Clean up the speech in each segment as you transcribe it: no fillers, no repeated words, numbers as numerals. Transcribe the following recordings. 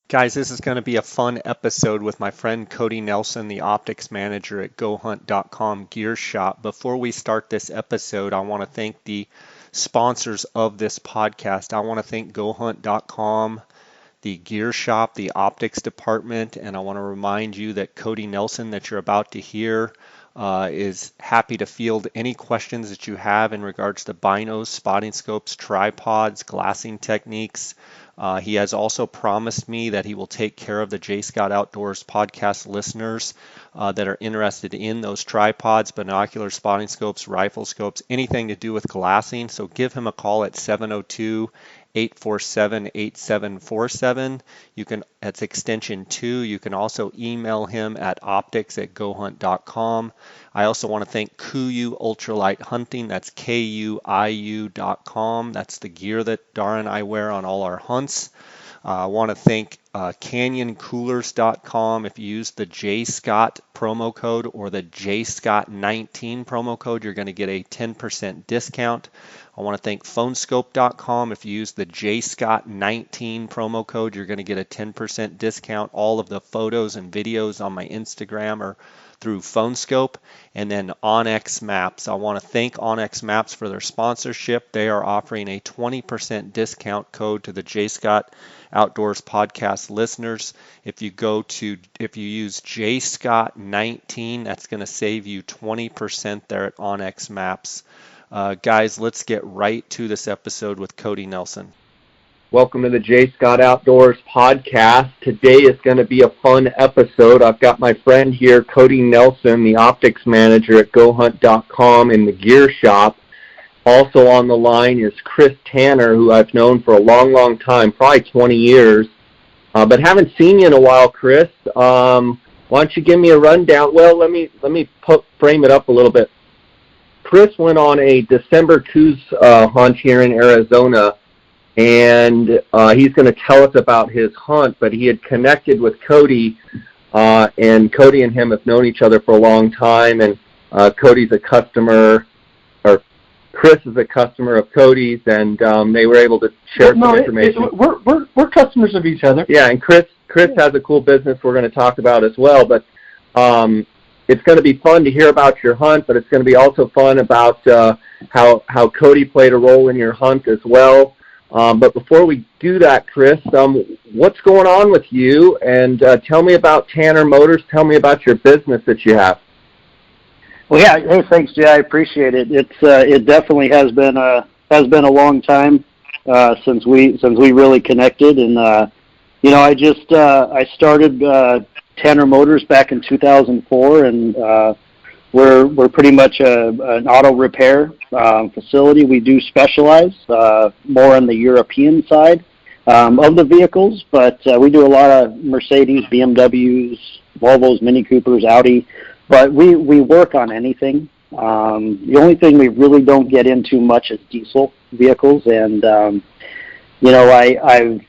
Guys, this is going to be a fun episode with my friend Cody Nelson, the optics manager at GoHunt.com Gear Shop. Before we start this episode, I want to thank the sponsors of this podcast. I want to thank GoHunt.com, the Gear Shop, the optics department, and I want to remind you that Cody Nelson, that you're about to hear, is happy to field any questions that you have in regards to binos, spotting scopes, tripods, glassing techniques. He has also promised me that he will take care of the J Scott Outdoors podcast listeners that are interested in those tripods, binocular spotting scopes, rifle scopes, anything to do with glassing. So give him a call at 702-847-8747. That's extension 2. You can also email him at optics@gohunt.com. I also want to thank Coues Ultralight Hunting. That's KUIU.com. That's the gear that Dara and I wear on all our hunts. I want to thank CanyonCoolers.com. If you use the JScott promo code or the JScott19 promo code, you're going to get a 10% discount. I want to thank Phonescope.com. If you use the JScott19 promo code, you're going to get a 10% discount. All of the photos and videos on my Instagram are through Phonescope. And then Onyx Maps. I want to thank Onyx Maps for their sponsorship. They are offering a 20% discount code to the J Scott Outdoors podcast listeners. If you use JScott19, that's going to save you 20% there at Onyx Maps. Guys, let's get right to this episode with Cody Nelson. Welcome to the J Scott Outdoors podcast. Today is going to be a fun episode. I've got my friend here, Cody Nelson, the optics manager at GoHunt.com in the gear shop. Also on the line is Chris Tanner, who I've known for a long, long time, probably 20 years, but haven't seen you in a while, Chris. Why don't you give me a rundown? Well, let me frame it up a little bit. Chris went on a December Coues hunt here in Arizona, and he's going to tell us about his hunt, but he had connected with Cody, and Cody and him have known each other for a long time, and Cody's a customer, or Chris is a customer of Cody's, and they were able to share some information. We're customers of each other. Yeah, and Chris has a cool business we're going to talk about as well, but it's going to be fun to hear about your hunt, but it's going to be also fun about how Cody played a role in your hunt as well. But before we do that, Chris, what's going on with you? And tell me about Tanner Motors. Tell me about your business that you have. Well, yeah. Hey, thanks, Jay. I appreciate it. It definitely has been a long time since we really connected. And I started Tanner Motors back in 2004, and we're pretty much an auto repair facility. We do specialize more on the European side of the vehicles, but we do a lot of Mercedes, BMWs, Volvos, Mini Coopers, Audi, but we work on anything. The only thing we really don't get into much is diesel vehicles, and I've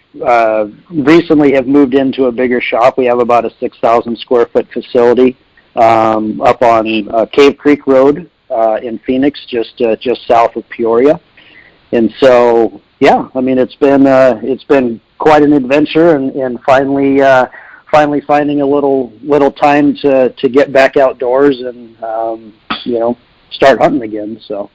recently have moved into a bigger shop. We have about a 6,000 square foot facility up on Cave Creek Road in Phoenix, just south of Peoria. And so, yeah, I mean, it's been quite an adventure, and finally finding a little time to get back outdoors and start hunting again. So.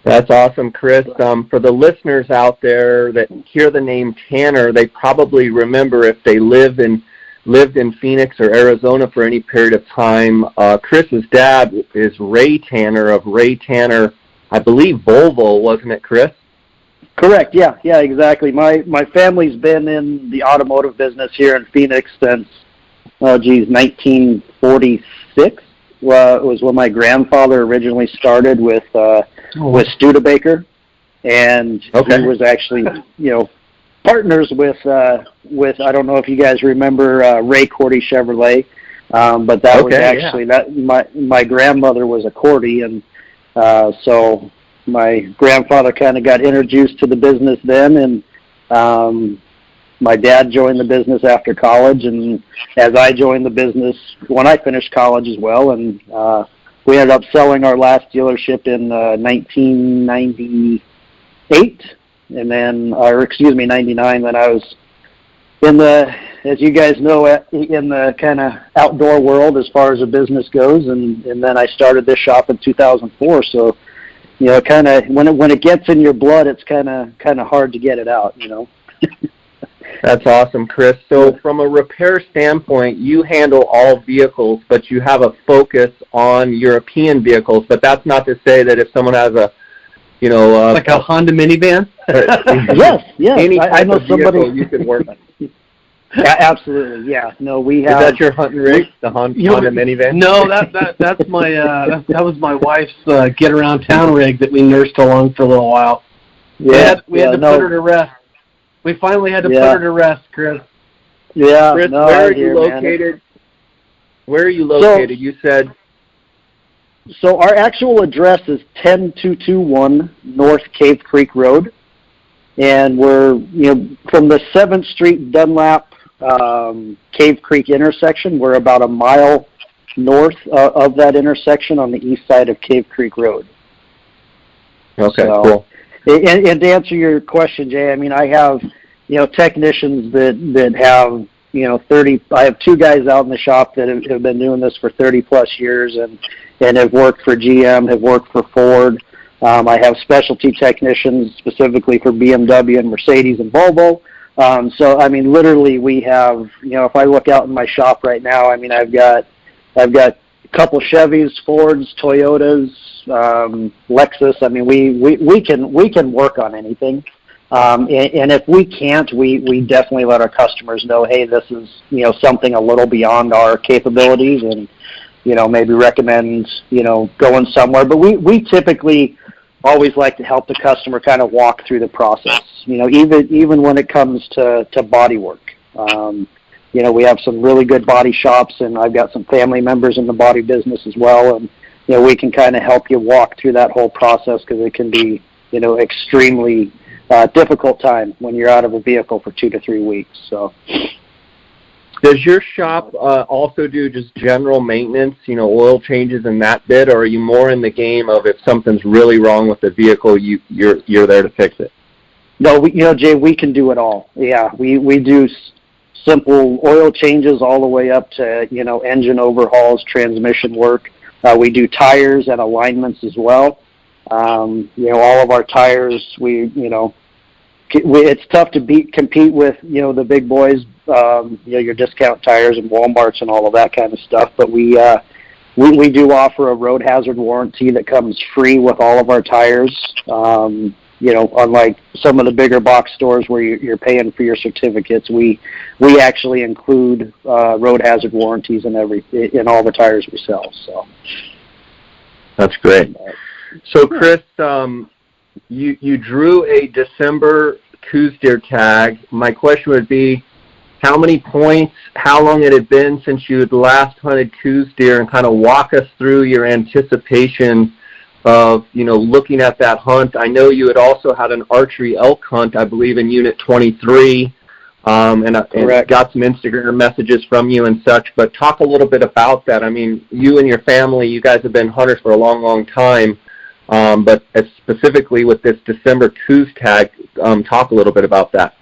That's awesome, Chris. For the listeners out there that hear the name Tanner, they probably remember, if they lived in Phoenix or Arizona for any period of time, Chris's dad is Ray Tanner of Ray Tanner, I believe Volvo, wasn't it, Chris? Correct. Yeah, exactly. My family's been in the automotive business here in Phoenix since 1946. It was when my grandfather originally started with Studebaker, and he was actually partners with I don't know if you guys remember Ray Cordy Chevrolet, but that was actually that my grandmother was a Cordy, and so my grandfather kind of got introduced to the business then, and my dad joined the business after college, and as I joined the business when I finished college as well, and we ended up selling our last dealership in 1998, and then, 99. Then I was as you guys know, in the kind of outdoor world as far as a business goes, and then I started this shop in 2004. So, kind of when it gets in your blood, it's kind of hard to get it out. That's awesome, Chris. So from a repair standpoint, you handle all vehicles, but you have a focus on European vehicles. But that's not to say that if someone has like a Honda minivan. Yes, any type I know of vehicle you can work on. Yeah, absolutely. Yeah, no, we have. Is that your hunting rig, the Honda minivan? No, that's my that was my wife's get around town rig that we nursed along for a little while. Yeah, we had to put her to rest. We finally had to put her to rest, Chris. Yeah, Chris, where are you located? Man. Where are you located? You said. So our actual address is 10221 North Cave Creek Road, and we're from the 7th Street Dunlap Cave Creek intersection. We're about a mile north of that intersection on the east side of Cave Creek Road. Okay, cool. And to answer your question, Jay, I mean, I have, technicians that have, 30, I have 2 guys out in the shop that have been doing this for 30 plus years and have worked for GM, have worked for Ford. I have specialty technicians specifically for BMW and Mercedes and Volvo. So, I mean, literally we have, if I look out in my shop right now, I mean, I've got a couple Chevys, Fords, Toyotas, Lexus. I mean, we can work on anything. And if we can't, we definitely let our customers know, hey, this is, something a little beyond our capabilities, and, maybe recommend, going somewhere. But we typically always like to help the customer kind of walk through the process, even when it comes to body work. We have some really good body shops, and I've got some family members in the body business as well. And, we can kind of help you walk through that whole process, because it can be, extremely difficult time when you're out of a vehicle for 2 to 3 weeks. So, does your shop also do just general maintenance, oil changes and that bit, or are you more in the game of if something's really wrong with the vehicle, you're there to fix it? No, Jay, we can do it all. Yeah, we do simple oil changes all the way up to, engine overhauls, transmission work. We do tires and alignments as well. All of our tires, it's tough to compete with, the big boys, your discount tires and Walmarts and all of that kind of stuff. But we do offer a road hazard warranty that comes free with all of our tires. Unlike some of the bigger box stores where you're paying for your certificates, we actually include road hazard warranties in all the tires we sell. So that's great. So Chris, you drew a December Coues deer tag. My question would be, how many points, how long it had been since you had last hunted Coues deer, and kind of walk us through your anticipation of, looking at that hunt. I know you had also had an archery elk hunt, I believe, in Unit 23, and got some Instagram messages from you and such, but talk a little bit about that. I mean, you and your family, you guys have been hunters for a long, long time, but specifically with this December Coues tag, talk a little bit about that.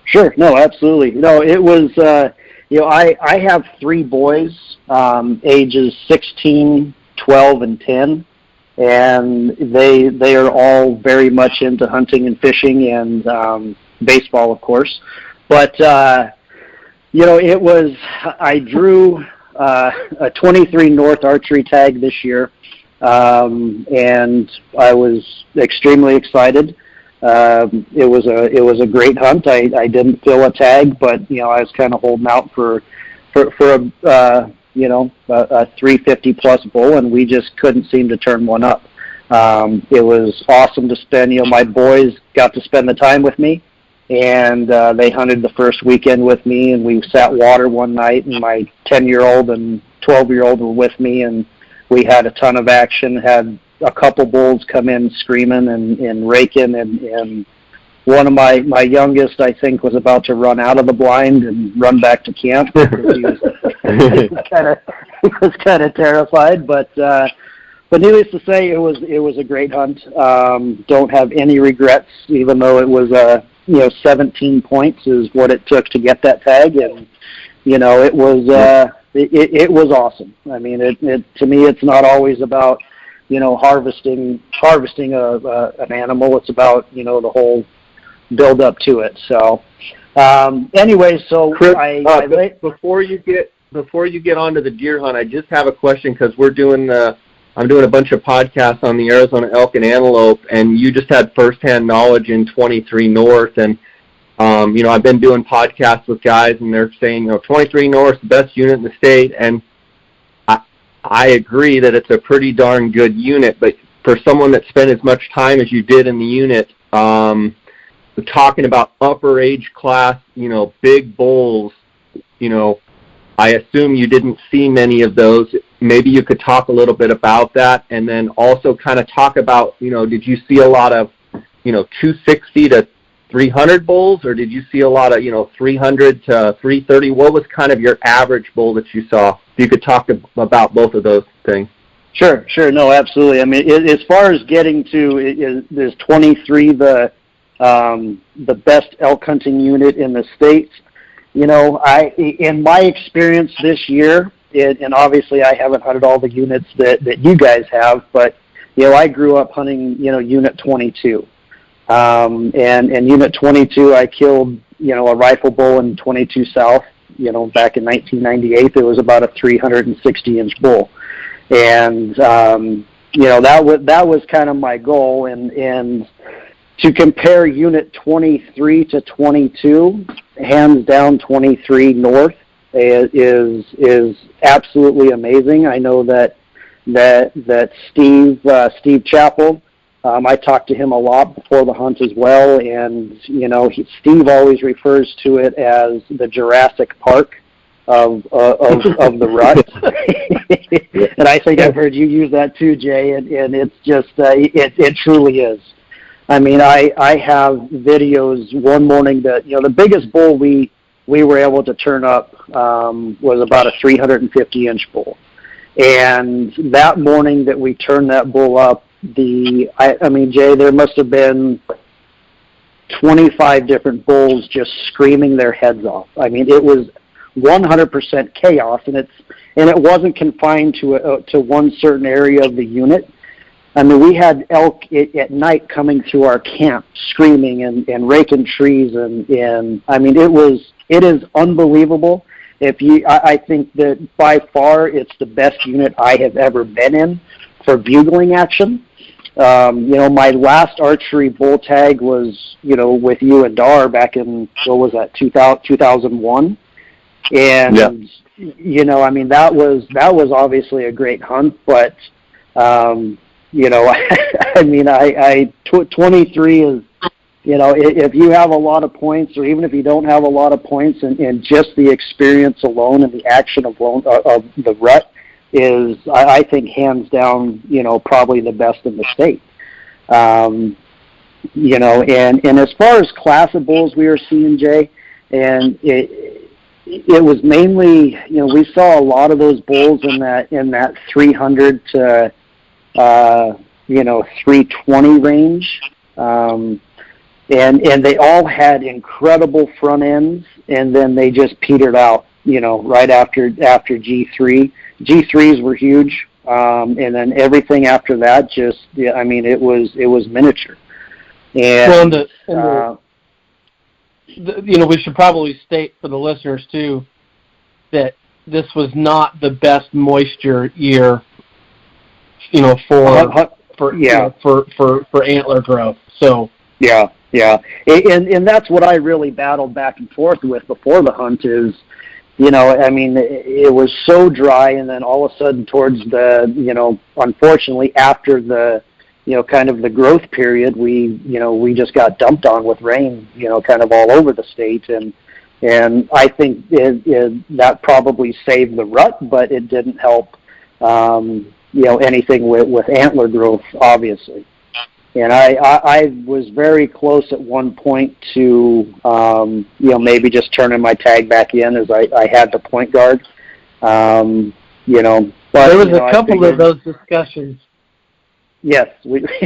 Sure. No, absolutely. No, it was, I have 3 boys, ages 16, 12, and 10. And they are all very much into hunting and fishing and baseball, of course. But it was, I drew a 23 North archery tag this year, and I was extremely excited. It was a great hunt. I didn't fill a tag, but I was kind of holding out for a 350 plus bull, and we just couldn't seem to turn one up. It was awesome to spend, my boys got to spend the time with me, and they hunted the first weekend with me, and we sat water one night, and my 10-year-old and 12-year-old were with me, and we had a ton of action, had a couple bulls come in screaming and raking, and one of my youngest, I think, was about to run out of the blind and run back to camp because he was kind of terrified. But needless to say, it was a great hunt. Don't have any regrets, even though it was 17 points is what it took to get that tag, and it was it was awesome. I mean, it to me, it's not always about harvesting an animal. It's about the whole build up to it. So anyway, so Chris, before you get onto the deer hunt, I just have a question, because I'm doing a bunch of podcasts on the Arizona elk and antelope, and you just had firsthand knowledge in 23 North, and I've been doing podcasts with guys, and they're saying 23 North is the best unit in the state, and I agree that it's a pretty darn good unit. But for someone that spent as much time as you did in the unit, talking about upper age class, big bulls, I assume you didn't see many of those. Maybe you could talk a little bit about that, and then also kind of talk about, did you see a lot of, 260 to 300 bulls, or did you see a lot of, 300 to 330? What was kind of your average bull that you saw? If you could talk about both of those things. Sure. No, absolutely. I mean, as far as getting to, is 23 the best elk hunting unit in the state? In my experience this year, and obviously I haven't hunted all the units that you guys have, but I grew up hunting unit 22, and unit 22 I killed a rifle bull in 22 South back in 1998. It was about a 360-inch bull, and that was kind of my goal, and to compare unit 23 to 22, hands down 23 North is absolutely amazing. I know that Steve Chappell, I talked to him a lot before the hunt as well, and Steve always refers to it as the Jurassic Park of the rut. And I think I've heard you use that too, Jay, and it's just it truly is. I mean, I have videos one morning that, the biggest bull we were able to turn up was about a 350-inch bull. And that morning that we turned that bull up, I mean, Jay, there must have been 25 different bulls just screaming their heads off. I mean, it was 100% chaos, and it wasn't confined to one certain area of the unit. I mean, we had elk at night coming through our camp screaming and raking trees, and I mean, it is unbelievable. I think that by far it's the best unit I have ever been in for bugling action. My last archery bull tag was, with you and Dar back in, what was that, 2001? And, I mean, that was obviously a great hunt, but, I mean, 23 is, if you have a lot of points, or even if you don't have a lot of points, and just the experience alone and the action of the rut is, I think, hands down, probably the best in the state. And as far as class of bulls we were seeing, Jay, and it was mainly, we saw a lot of those bulls in that 300 to 320 range, and they all had incredible front ends, and then they just petered out, right after G3. G3s were huge, and then everything after that just, I mean, it was miniature. And we should probably state for the listeners too that this was not the best moisture year, for antler growth. So yeah, and that's what I really battled back and forth with before the hunt is, I mean, it was so dry, and then all of a sudden towards the, unfortunately after the, kind of the growth period, we just got dumped on with rain, kind of all over the state, and I think that probably saved the rut, but it didn't help, anything with antler growth, obviously. And I was very close at one point to, maybe just turning my tag back in, as I had the point guard, But there was a couple of those discussions. Yes, we discussed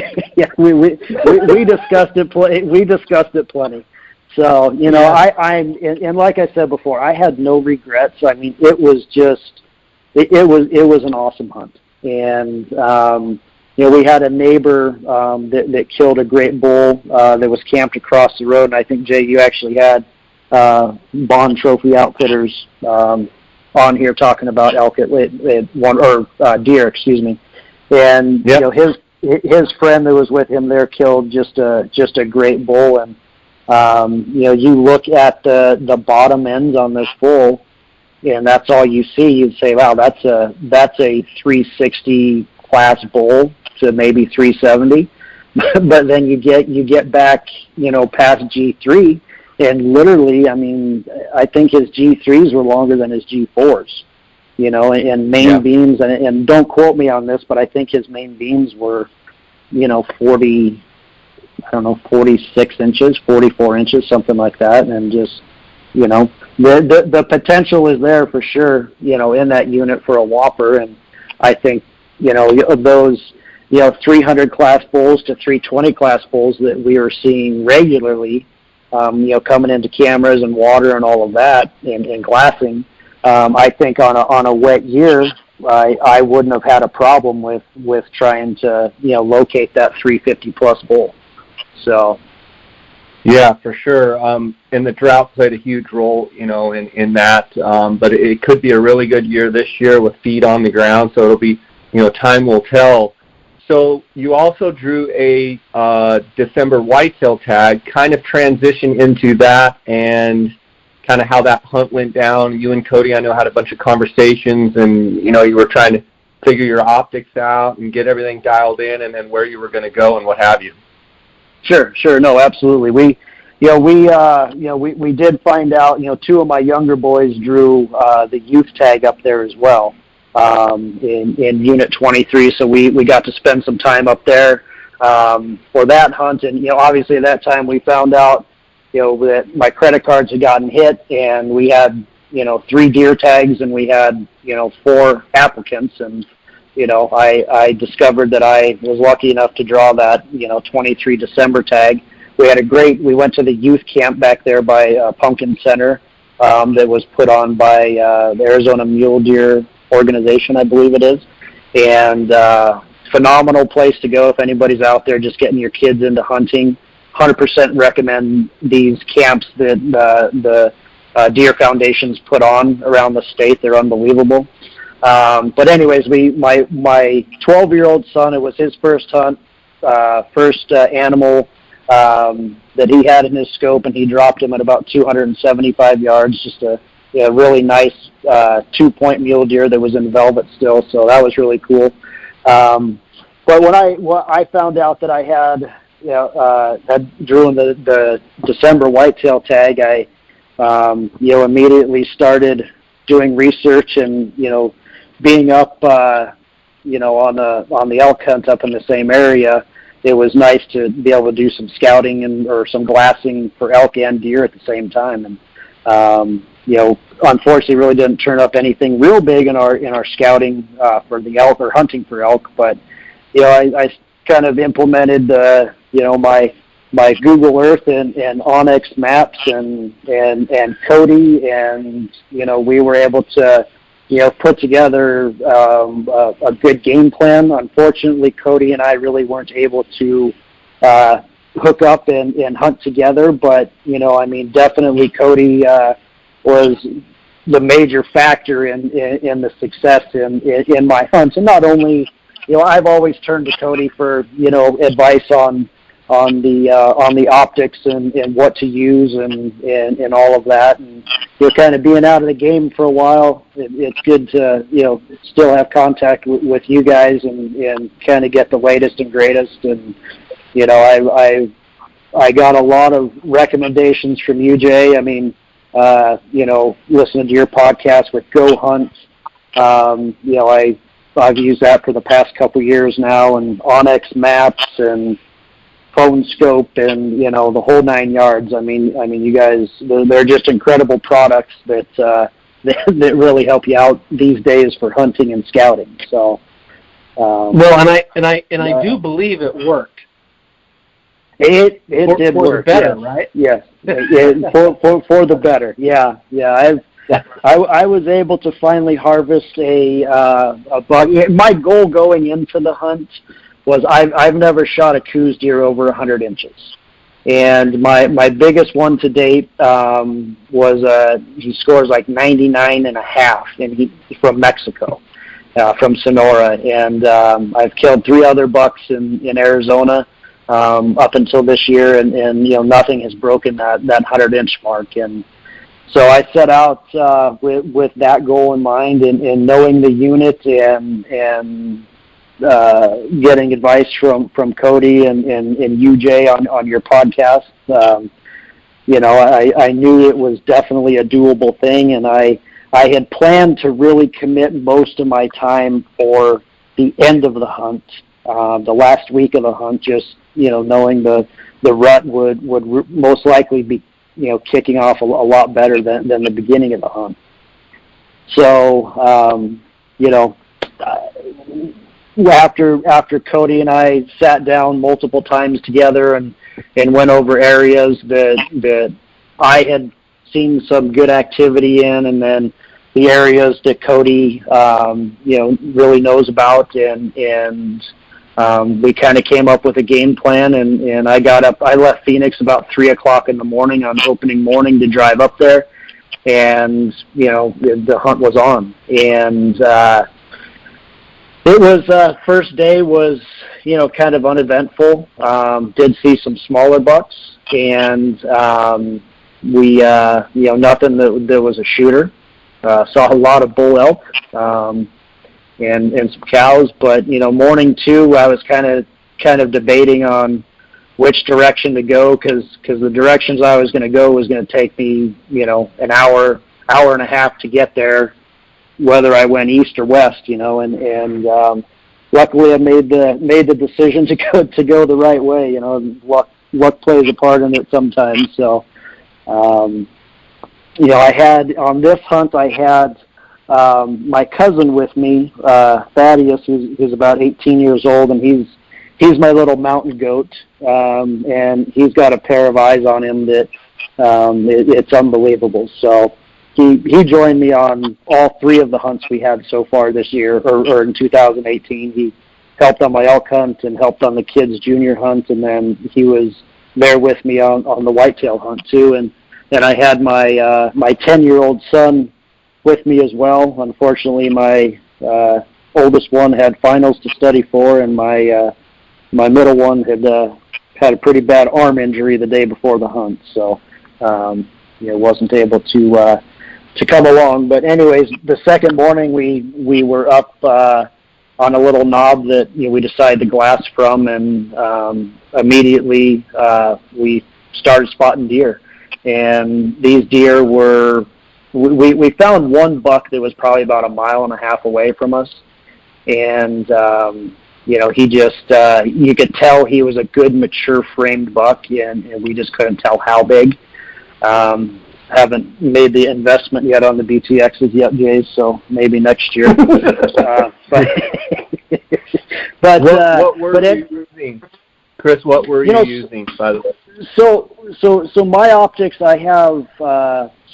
it. We discussed it plenty. So, you know, and like I said before, I had no regrets. I mean, it was just, it was an awesome hunt. And, you know, we had a neighbor that killed a great bull that was camped across the road. And I think, Jay, you actually had Bond Trophy Outfitters on here talking about elk at one, or deer, excuse me. And, you know, his friend that was with him there killed just a great bull. And, you know, you look at the bottom ends on this bull, and that's all you see. You'd say, wow, that's a 360 class bull to maybe 370. But then you get back, you know, past G3, and literally, I mean, I think his G3s were longer than his G4s, you know, and main beams, and don't quote me on this, but I think his main beams were, you know, 46 inches, 44 inches, something like that. And just, you know, the potential is there for sure, you know, in that unit for a whopper. And I think, you know, those, you know, 300 class bulls to 320 class bulls that we are seeing regularly, you know, coming into cameras and water and all of that, and glassing, I think on a wet year, I wouldn't have had a problem with trying to, you know, locate that 350 plus bull. So. Yeah, for sure. And the drought played a huge role, you know, in that. But it could be a really good year this year with feed on the ground. So it'll be, you know, time will tell. So you also drew a December whitetail tag, kind of transition into that and kind of how that hunt went down. You and Cody, I know, had a bunch of conversations, and, you know, you were trying to figure your optics out and get everything dialed in, and then where you were going to go and what have you. Sure. No, absolutely. We did find out, you know, two of my younger boys drew the youth tag up there as well, in Unit 23. So we got to spend some time up there for that hunt. And, you know, obviously at that time we found out, you know, that my credit cards had gotten hit, and we had, you know, 3 deer tags, and we had, you know, 4 applicants. And, you know, I discovered that I was lucky enough to draw that, you know, 23 December tag. We went to the youth camp back there by Pumpkin Center that was put on by the Arizona Mule Deer Organization, I believe it is. And phenomenal place to go if anybody's out there just getting your kids into hunting. 100% recommend these camps that the Deer Foundation's put on around the state. They're unbelievable. But anyways, my 12-year-old son, it was his first hunt, first animal that he had in his scope, and he dropped him at about 275 yards, just a really nice 2-point mule deer that was in velvet still, so that was really cool. But when I found out that I had drew in the December whitetail tag, I immediately started doing research and, you know, being up, on the elk hunt up in the same area. It was nice to be able to do some scouting or some glassing for elk and deer at the same time. And, unfortunately really didn't turn up anything real big in our scouting, for the elk or hunting for elk. But, you know, I kind of implemented, my Google Earth and Onyx maps and Cody, and, you know, we were able to, you know, put together a good game plan. Unfortunately, Cody and I really weren't able to hook up and hunt together, but, you know, I mean, definitely Cody was the major factor in the success in my hunts. And not only, you know, I've always turned to Cody for, you know, advice on the optics and what to use and all of that. And, you know, kind of being out of the game for a while, it's good to, you know, still have contact with you guys and kind of get the latest and greatest. And, you know, I got a lot of recommendations from you, Jay. I mean, you know, listening to your podcast with Go Hunt, you know, I've used that for the past couple years now, and Onyx maps and phone scope and, you know, the whole 9 yards. I mean, you guys, they're just incredible products that that really help you out these days for hunting and scouting. So, well, and I do believe it worked. It did for work. The better, yes. right? Yes, for the better. Yeah. I was able to finally harvest a buck. My goal going into the hunt was I've never shot a Coues deer over 100 inches, and my biggest one to date was he scores like 99.5, and he's from Mexico, from Sonora, and I've killed 3 other bucks in Arizona up until this year, and nothing has broken that 100-inch mark. And so I set out with that goal in mind, and knowing the unit and getting advice from Cody and you, Jay, on your podcast. I knew it was definitely a doable thing, and I had planned to really commit most of my time for the end of the hunt, the last week of the hunt, just knowing the rut would most likely be kicking off a lot better than the beginning of the hunt. So, after Cody and I sat down multiple times together and went over areas that I had seen some good activity in, and then the areas that Cody, really knows about, and we kind of came up with a game plan, and I left Phoenix about 3:00 in the morning on opening morning to drive up there, and the hunt was on. And it was first day was kind of uneventful. Did see some smaller bucks, and we nothing that was a shooter. Saw a lot of bull elk. And some cows, but morning 2, I was kind of debating on which direction to go, because the directions I was going to go was going to take me an hour and a half to get there, whether I went east or west, and luckily I made the decision to go the right way. Luck plays a part in it sometimes. So I had on this hunt I had my cousin with me, Thaddeus, who's about 18 years old, and he's my little mountain goat, and he's got a pair of eyes on him that it's unbelievable. So he joined me on all 3 of the hunts we had so far this year, or in 2018. He helped on my elk hunt and helped on the kids' junior hunt, and then he was there with me on the whitetail hunt too. And then I had my 10-year-old son with me as well. Unfortunately, my oldest one had finals to study for, and my middle one had a pretty bad arm injury the day before the hunt, so wasn't able to come along. But anyways, the second morning we were up on a little knob that we decided to glass from, and immediately we started spotting deer. And these deer were, we found one buck that was probably about 1.5 miles away from us, and he just you could tell he was a good mature framed buck, and we just couldn't tell how big. Haven't made the investment yet on the BTXs yet, Jay, so maybe next year. What were you using? Chris, what were you using, by the way? So my optics, I have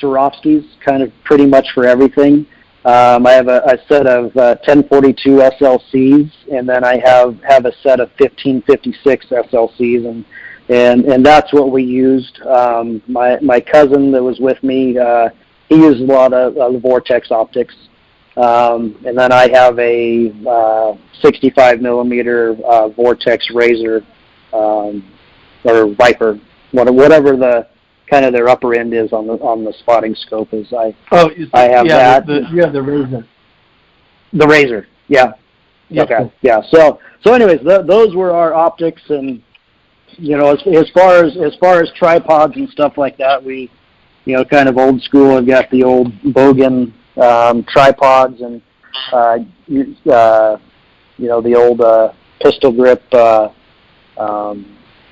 Swarovskis kind of pretty much for everything. I have a set of 1042 SLCs, and then I have a set of 1556 SLCs, and that's what we used. My cousin that was with me, he used a lot of Vortex optics, and then I have a 65 millimeter Vortex Razor or Viper, whatever the kind of their upper end is on the spotting scope. I have that. You have the Razor. The Razor, yeah. Yep. Okay, yeah. So anyways, those were our optics, and as far as tripods and stuff like that, we kind of old school. I've got the old Bogan tripods, and the old pistol grip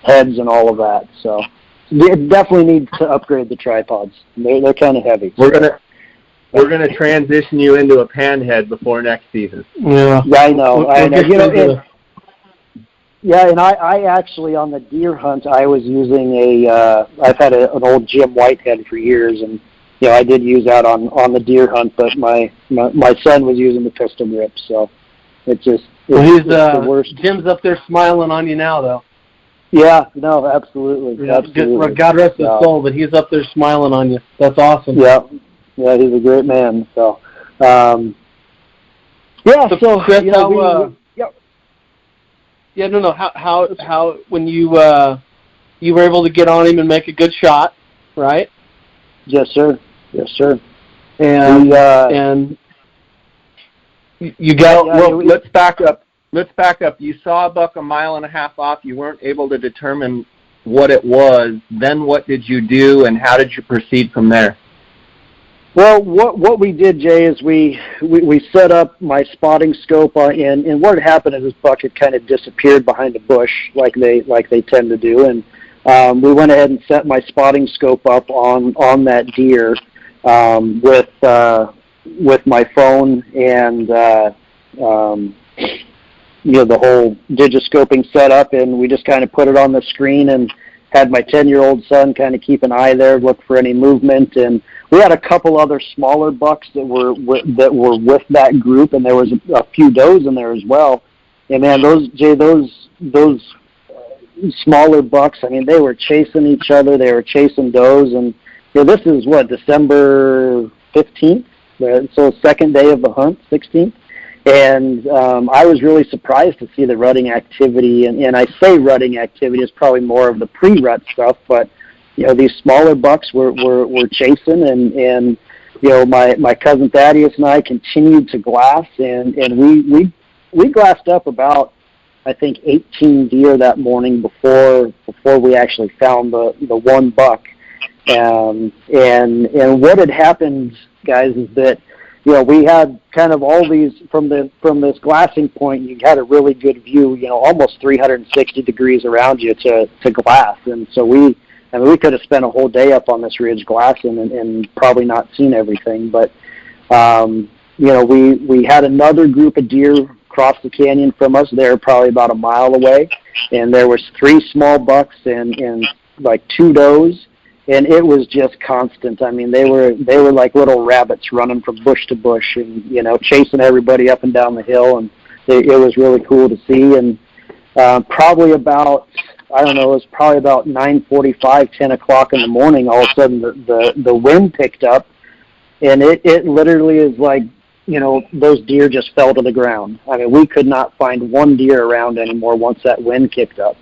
heads and all of that. So you definitely need to upgrade the tripods. They're kind of heavy. We're gonna transition you into a panhead before next season. Yeah, I know. Yeah, and I actually, on the deer hunt, I was using I've had an old Jim Whitehead for years, and, I did use that on the deer hunt, but my son was using the pistol grip, so it's the worst. Jim's up there smiling on you now, though. Yeah, no, absolutely. Absolutely. God rest his soul, but he's up there smiling on you. That's awesome. Yeah, he's a great man, so. Chris, how when you were able to get on him and make a good shot, right? Yes, sir. And you got let's back up. You saw a buck 1.5 miles off. You weren't able to determine what it was. Then what did you do, and how did you proceed from there? Well, what we did, Jay, is we set up my spotting scope, and what had happened is this buck had kind of disappeared behind a bush, like they tend to do, and we went ahead and set my spotting scope up on that deer with my phone and the whole digiscoping setup, and we just kind of put it on the screen and had my 10-year-old son kind of keep an eye there, look for any movement, and we had a couple other smaller bucks that were with that group, and there was a few does in there as well. And man, those smaller bucks, I mean, they were chasing each other, they were chasing does, and this is December 15th, so second day of the hunt, 16th. And I was really surprised to see the rutting activity, and I say rutting activity is probably more of the pre-rut stuff, but these smaller bucks were chasing, and my cousin Thaddeus and I continued to glass, and we glassed up about, I think, 18 deer that morning before we actually found the one buck. And what had happened, guys, is that we had kind of all these from this glassing point. You had a really good view, almost 360 degrees around you to glass, and so we could have spent a whole day up on this ridge glassing and probably not seen everything. But we had another group of deer across the canyon from us. They were probably about 1 mile away, and there was 3 small bucks and like 2 does. And it was just constant. I mean, they were like little rabbits running from bush to bush, and chasing everybody up and down the hill. And it was really cool to see. And probably about, I don't know, it was probably about 9:45, 10 o'clock in the morning. All of a sudden, the wind picked up, and it literally is like, those deer just fell to the ground. I mean, we could not find one deer around anymore once that wind kicked up.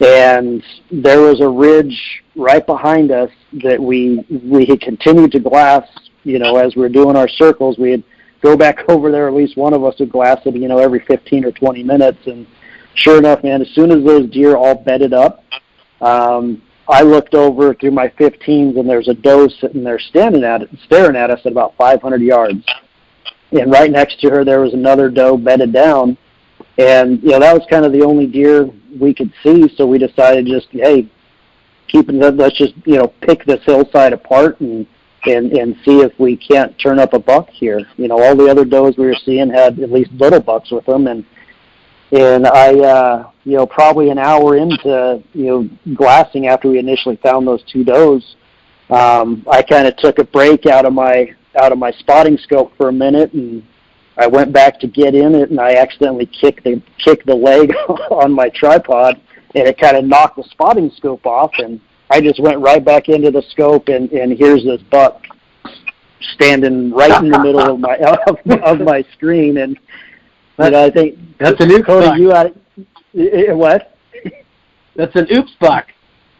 And there was a ridge right behind us that we had continued to glass, as we were doing our circles. We'd go back over there, at least one of us would glass it, every 15 or 20 minutes. And sure enough, man, as soon as those deer all bedded up, I looked over through my 15s, and there's a doe sitting there staring at us at about 500 yards. And right next to her, there was another doe bedded down. And, that was kind of the only deer we could see, so we decided let's just, pick this hillside apart and see if we can't turn up a buck here. All the other does we were seeing had at least little bucks with them, and I, probably an hour into, glassing after we initially found those 2 does, I kind of took a break out of my spotting scope for a minute, and I went back to get in it, and I accidentally kicked the leg on my tripod, and it kind of knocked the spotting scope off, and I just went right back into the scope, and here's this buck standing right in the middle of my screen, and I think that's an oops Cody, buck. You had it, what? That's an oops buck.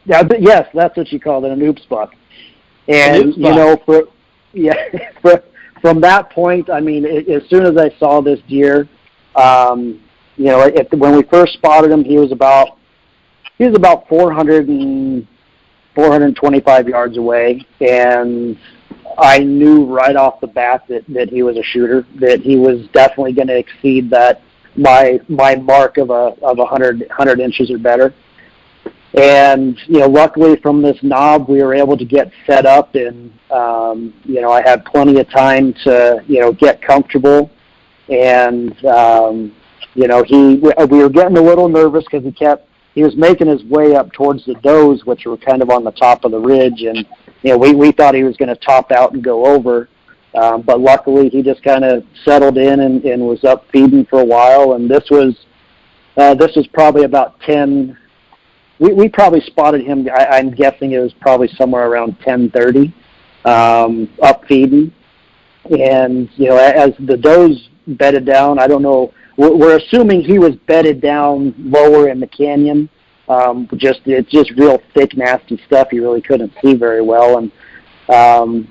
Yeah, but yes, that's what you call it, an oops buck. And from that point, I mean, as soon as I saw this deer, when we first spotted him, he was about 425 yards away, and I knew right off the bat that he was a shooter, that he was definitely going to exceed my mark of 100 inches or better. And, luckily from this knob, we were able to get set up, and, I had plenty of time to, get comfortable. And, we were getting a little nervous because he was making his way up towards the does, which were kind of on the top of the ridge, and we thought he was going to top out and go over, but luckily he just kind of settled in and was up feeding for a while. And this was probably about 10. We probably spotted him. I'm guessing it was probably somewhere around 10:30, up feeding, and as the does bedded down, I don't know. We're assuming he was bedded down lower in the canyon. It's just real thick, nasty stuff. You really couldn't see very well. And, I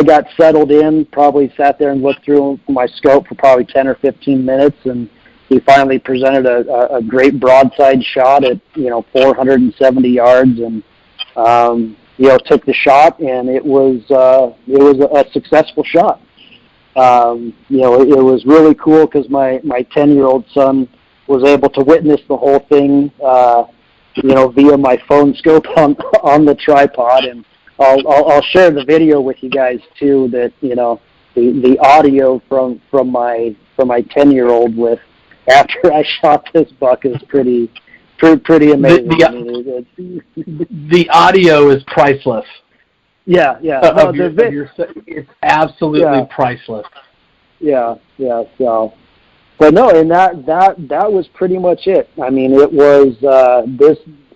got settled in, probably sat there and looked through my scope for probably 10 or 15 minutes. And he finally presented a great broadside shot at, 470 yards and, took the shot, and it was a successful shot. It was really cool because my 10-year-old son was able to witness the whole thing, via my phone scope on the tripod, and I'll share the video with you guys too. That the audio from my 10-year-old with after I shot this buck is pretty amazing. The audio is priceless. Yeah. It's absolutely priceless. Yeah. So, but no, and that was pretty much it. I mean, it was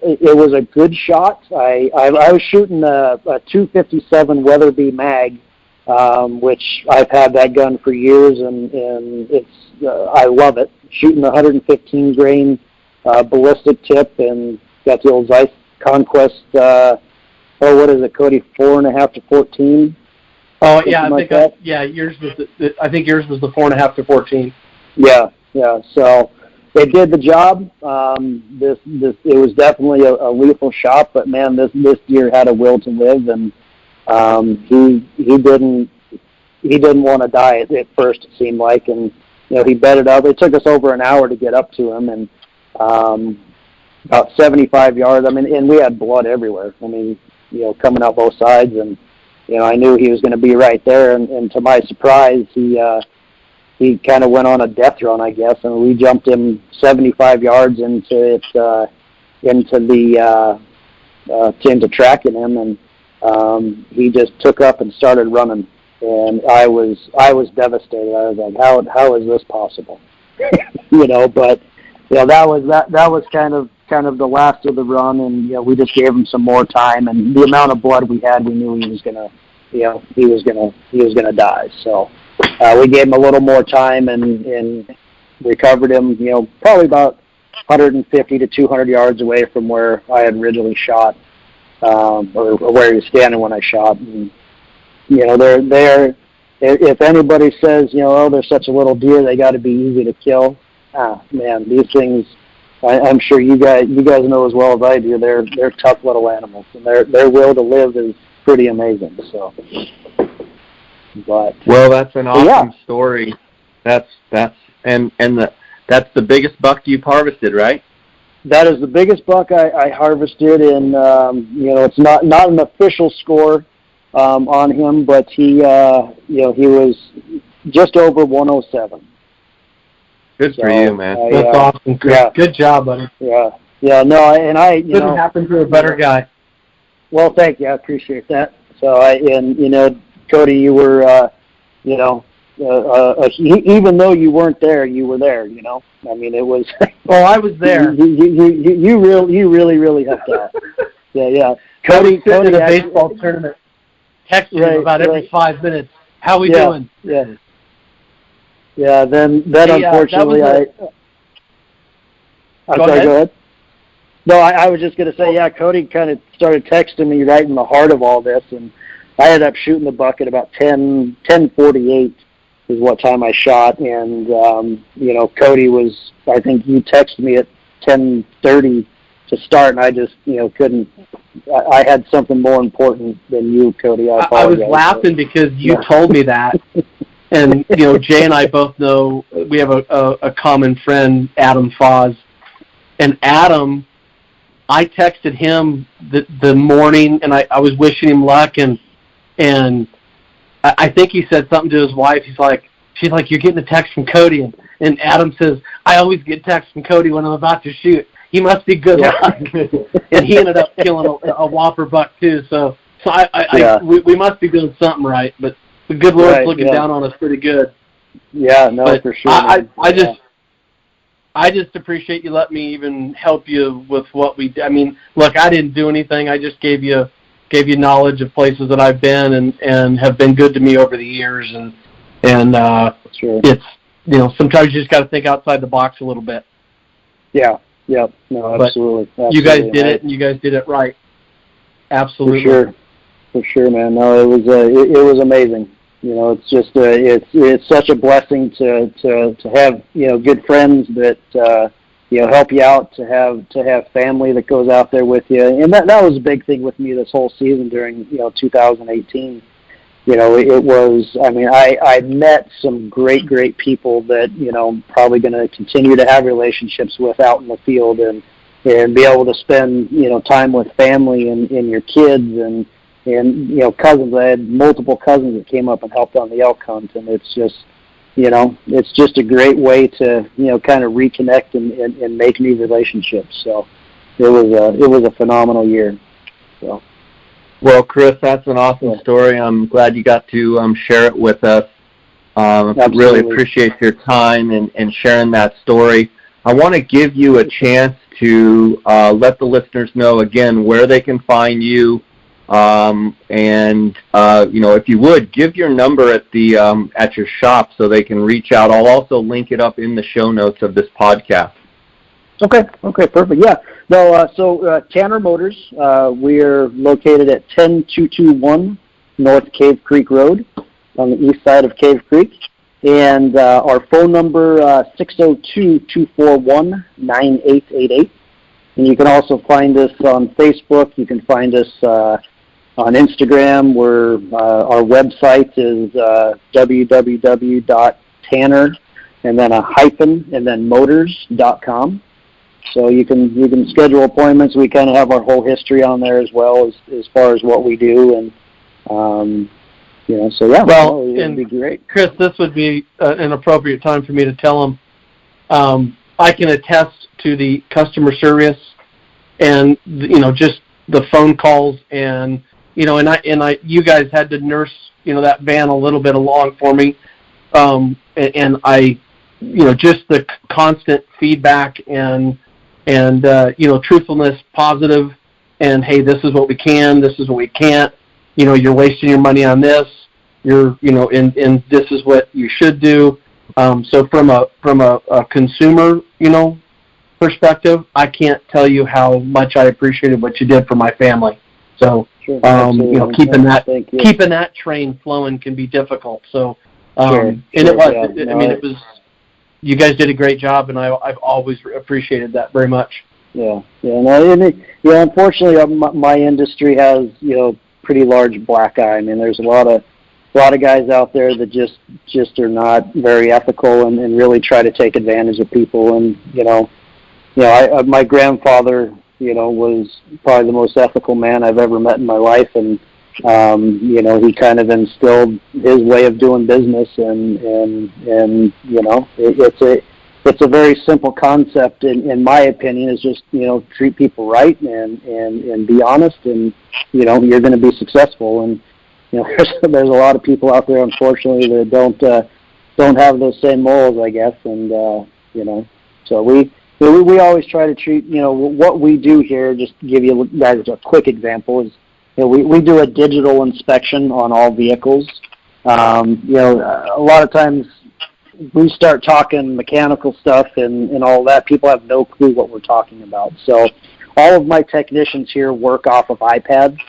it was a good shot. I was shooting a 257 Weatherby mag, which I've had that gun for years, and it's I love it. Shooting 115 grain ballistic tip, and got the old Zeiss Conquest. What is it, Cody? 4.5 to 14. Oh yeah, I think yours was. I think yours was the 4.5 to 14. Yeah. So it did the job. It was definitely a lethal shot, but man, this deer had a will to live, and he didn't want to die at first. It seemed like, and he bedded up. It took us over an hour to get up to him, and about 75 yards. I mean, and we had blood everywhere. I mean, coming out both sides, and I knew he was going to be right there. And to my surprise, he kind of went on a death run, I guess, and we jumped him 75 yards into tracking him, and he just took up and started running. And I was devastated. I was like, how is this possible? But that was kind of the last of the run, and we just gave him some more time, and the amount of blood we had, we knew he was gonna die. So we gave him a little more time and recovered him, probably about 150 to 200 yards away from where I had originally shot, or where he was standing when I shot. And they're if anybody says they're such a little deer, they got to be easy to kill. Man, these things, I'm sure you guys know as well as I do. They're tough little animals, and their will to live is pretty amazing. So, well, that's an awesome story. That's the biggest buck you've harvested, right? That is the biggest buck I harvested, and it's not an official score on him, but he was just over 107. Good for you, man. That's awesome. Good job, buddy. Yeah. No, and I couldn't happen to a better guy. Well, thank you. I appreciate that. So Cody, you were, even though you weren't there, you were there. I mean, it was. Oh, I was there. You really helped out. Yeah. Cody in a baseball tournament, texting him about every 5 minutes. How we doing? Yeah. Then unfortunately, Go ahead. No, I was just going to say, Cody kind of started texting me right in the heart of all this, and I ended up shooting the buck at about 10:48 is what time I shot, and Cody was, I think you texted me at 10:30 to start, and I just couldn't. I had something more important than you, Cody. I was laughing because you told me that, and Jay and I both know we have a common friend, Adam Foz, and Adam. I texted him the morning, and I was wishing him luck, and I think he said something to his wife. She's like, you're getting a text from Cody, And Adam says, I always get texts from Cody when I'm about to shoot. He must be good luck. And he ended up killing a whopper buck too. So we must be doing something right. But the good Lord's looking down on us pretty good. Yeah, no, but for sure. I just appreciate you letting me even help you with what we do. I mean, look, I didn't do anything. I just gave you knowledge of places that I've been and have been good to me over the years. And sure. It's, sometimes you just got to think outside the box a little bit. Yeah. Yep. No, absolutely. You guys did it, and you guys did it right. Absolutely. For sure, man. No, it was amazing. It's just it's such a blessing to have good friends that help you out, to have family that goes out there with you, and that was a big thing with me this whole season during 2018. It was, I met some great people that probably going to continue to have relationships with out in the field, and be able to spend time with family and your kids and cousins. I had multiple cousins that came up and helped on the elk hunt, and it's just a great way to kind of reconnect and make new relationships. So it was a phenomenal year. So. Well, Chris, that's an awesome story. I'm glad you got to share it with us. Really appreciate your time and sharing that story. I want to give you a chance to let the listeners know again where they can find you. If you would, give your number at your shop so they can reach out. I'll also link it up in the show notes of this podcast. Okay, perfect. Yeah. No, so Tanner Motors, we're located at 10221 North Cave Creek Road on the east side of Cave Creek. And our phone number, 602-241-9888. And you can also find us on Facebook. You can find us on Instagram. Our website is www.tanner and then a hyphen and then motors.com. So you can schedule appointments. We kind of have our whole history on there as well as far as what we do, and so yeah. Well, it'd be great. Chris, this would be an appropriate time for me to tell them. I can attest to the customer service, and just the phone calls, and you guys had to nurse that van a little bit along for me, and I just the constant feedback and truthfulness, positive, and hey, this is what we can, this is what we can't. You're wasting your money on this. And this is what you should do. So from a consumer, perspective, I can't tell you how much I appreciated what you did for my family. So, sure, keeping that train flowing can be difficult. So, it was. You guys did a great job, and I've always appreciated that very much. Yeah. Unfortunately, my industry has pretty large black eye. I mean, there's a lot of guys out there that just are not very ethical and really try to take advantage of people. And my grandfather was probably the most ethical man I've ever met in my life, and he kind of instilled his way of doing business, and it's a very simple concept in my opinion. Is just treat people right and be honest, and you're going to be successful. And there's a lot of people out there, unfortunately, that don't have those same morals, I guess. And so we always try to treat what we do here. Just to give you guys a quick example is. We do a digital inspection on all vehicles. A lot of times we start talking mechanical stuff and all that. People have no clue what we're talking about. So all of my technicians here work off of iPads.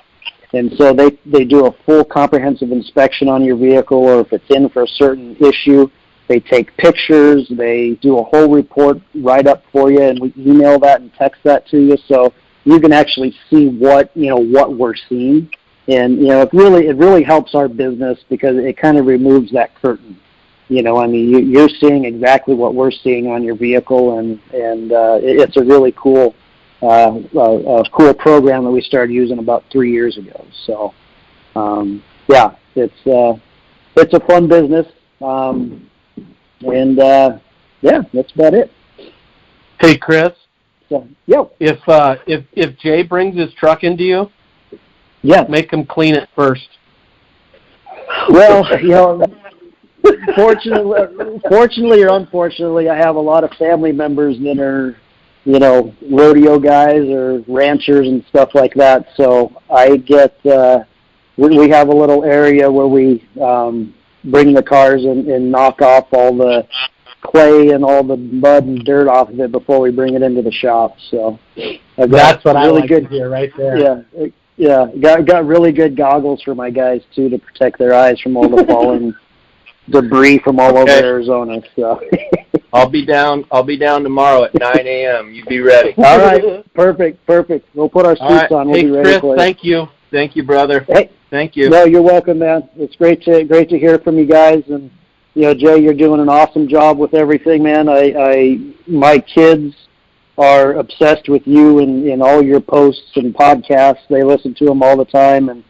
And so they do a full comprehensive inspection on your vehicle, or if it's in for a certain issue, they take pictures, they do a whole report write-up for you, and we email that and text that to you. So you can actually see what we're seeing, and it really helps our business because it kind of removes that curtain. You're seeing exactly what we're seeing on your vehicle, and it's a really cool program that we started using about 3 years ago. So it's a fun business, and yeah, that's about it. Hey, Chris. So, yo. If Jay brings his truck into you, yeah, make him clean it first. Well, fortunately or unfortunately, I have a lot of family members that are, rodeo guys or ranchers and stuff like that. So I get, we have a little area where we bring the cars and knock off all the clay and all the mud and dirt off of it before we bring it into the shop. So that's what I like to hear right there. Yeah, got really good goggles for my guys too to protect their eyes from all the falling debris from all over Arizona. So I'll be down tomorrow at 9 a.m. You be ready. All right, perfect. We'll put our suits on. We'll be ready Chris, for you. thank you. Thank you, brother. Hey, thank you. No, you're welcome, man. It's great to hear from you guys, and Jay, you're doing an awesome job with everything, man. My kids are obsessed with you and all your posts and podcasts. They listen to them all the time, and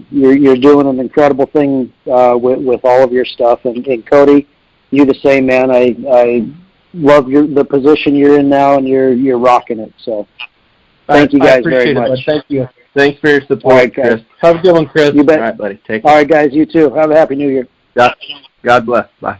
you're doing an incredible thing with all of your stuff. And Cody, you the same, man. I love the position you're in now, and you're rocking it. So thank you guys very much. Thank you. Thanks for your support, all right, Chris. Have a good one, Chris. You bet. All right, buddy. Take care. All right, guys. You too. Have a happy New Year. God bless. Bye.